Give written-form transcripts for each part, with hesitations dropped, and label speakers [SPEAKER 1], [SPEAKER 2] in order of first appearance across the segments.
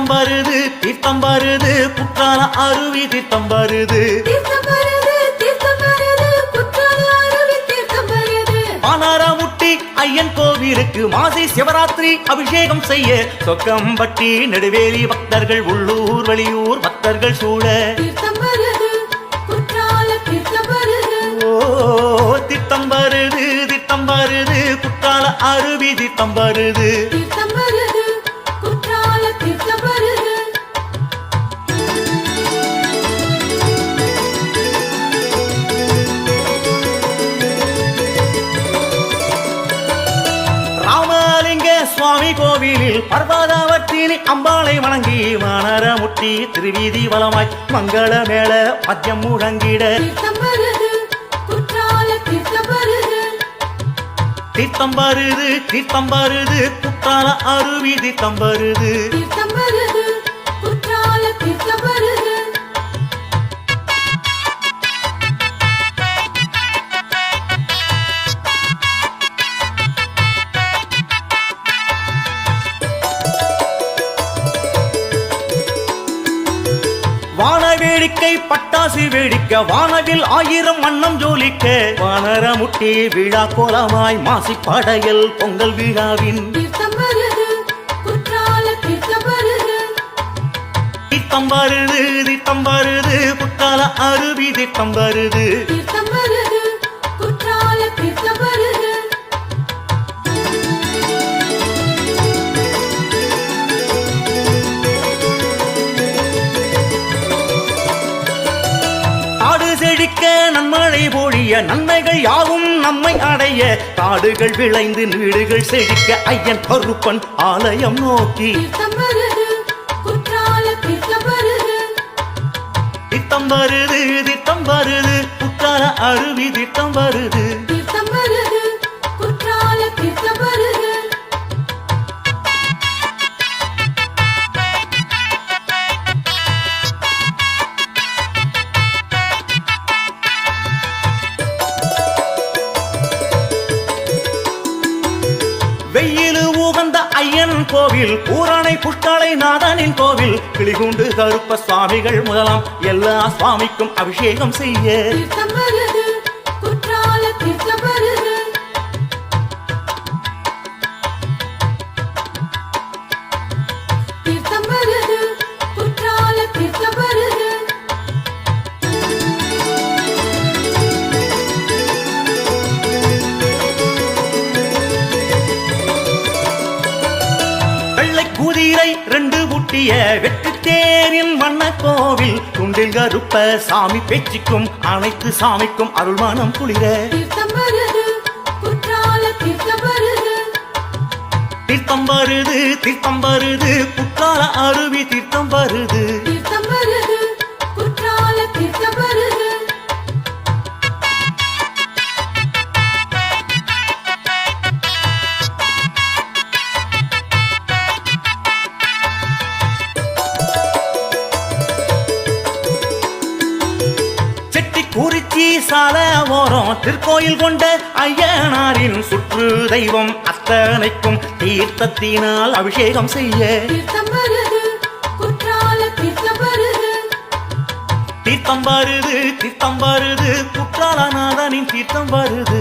[SPEAKER 1] தீர்த்தம் வருது தீர்த்தம் வருது குற்றால அருவி தீர்த்தம் வருது பானாரமுட்டி ஐயன் கோவிலுக்கு மாசி சிவராத்திரி அபிஷேகம் செய்ய சொக்கம்பட்டி நெடுவேலி பக்தர்கள் உள்ளூர் வெளியூர் பக்தர்கள் சூழ தீர்த்தம் வருது தீர்த்தம் வருது குற்றால அருவி தீர்த்தம் வருது ராமலிங்க சுவாமி கோவிலில் பர்வதாவர்த்தினி அம்பாளை வணங்கி வானரமுட்டி திருவீதி வலமாய் மங்கள மேள மத்தியம் முழங்கிட தீர்த்தம் வருது குற்றால அருவி தீர்த்தம் வருது வான வேடிக்கை பட்டாசு வேடிக்க வானவில் 1000 வண்ணம் ஜோலிக்க வானரமுட்டி விழா கோலமாய் மாசி படையல் பொங்கல் விழாவின் தீர்த்தம் வருது குற்றால அருவி தீர்த்தம் வருது செழிக்க நன்மழை பொழிய நன்மைகள் யாவும் நம்மை அடைய காடுகள் விளைந்து வீடுகள் செழிக்க ஐயன் கருப்பன் ஆலயம் நோக்கி தீர்த்தம் வருது குற்றால அருவி தீர்த்தம் வருது வெயிலு உகந்த ஐயன் கோவில் பூரணை புஷ்கலை நாதனின் கோவில் கிளிகுண்டு கருப்ப சுவாமிகள் முதலாம் எல்லா சுவாமிக்கும் அபிஷேகம் செய்ய தீர்த்தம் வருது குதிரை 2 புட்டிய வெற்றி தேரின் வண்ண கோவில் குண்டில் கருப்ப சாமி பேச்சுக்கும் அனைத்து சாமிக்கும் அருள்மானம் குளிர தீர்த்தம் வருது குற்றால அருவி தீர்த்தம் வருது குறிச்சி சால ஓரம் திருக்கோயில் கொண்ட ஐயனாரின் சுற்று தெய்வம் அத்தனைக்கும் தீர்த்தத்தினால் அபிஷேகம் செய்ய தீர்த்தம் வருது குற்றாலநாதனின் தீர்த்தம் வருது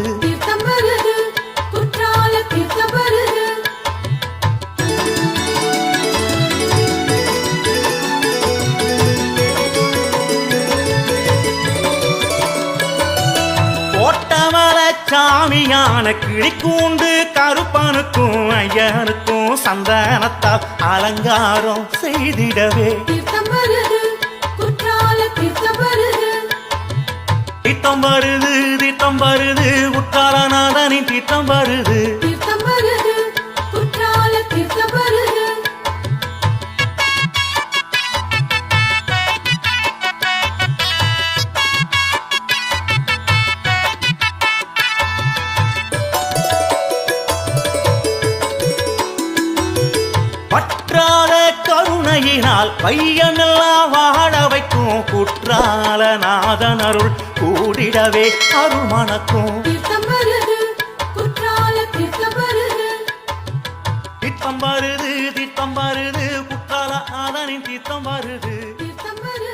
[SPEAKER 1] சாமியான கிளிக்கூண்டு கருப்பனுக்கும் ஐயனுக்கும் சந்தனத்தால் அலங்காரம் செய்திடவே தீர்த்தம் வருது குற்றாலநாதனின் தீர்த்தம் வருது பற்றாத கருணையினால் பையனெல்லாம் வாழ வைக்கும் குற்றாலநாதன் அருள் கூடிடவே அருள் மணக்கும் தீர்த்தம் வருது குற்றால நாதனின் தீர்த்தம் வருது
[SPEAKER 2] தீர்த்தம் வருது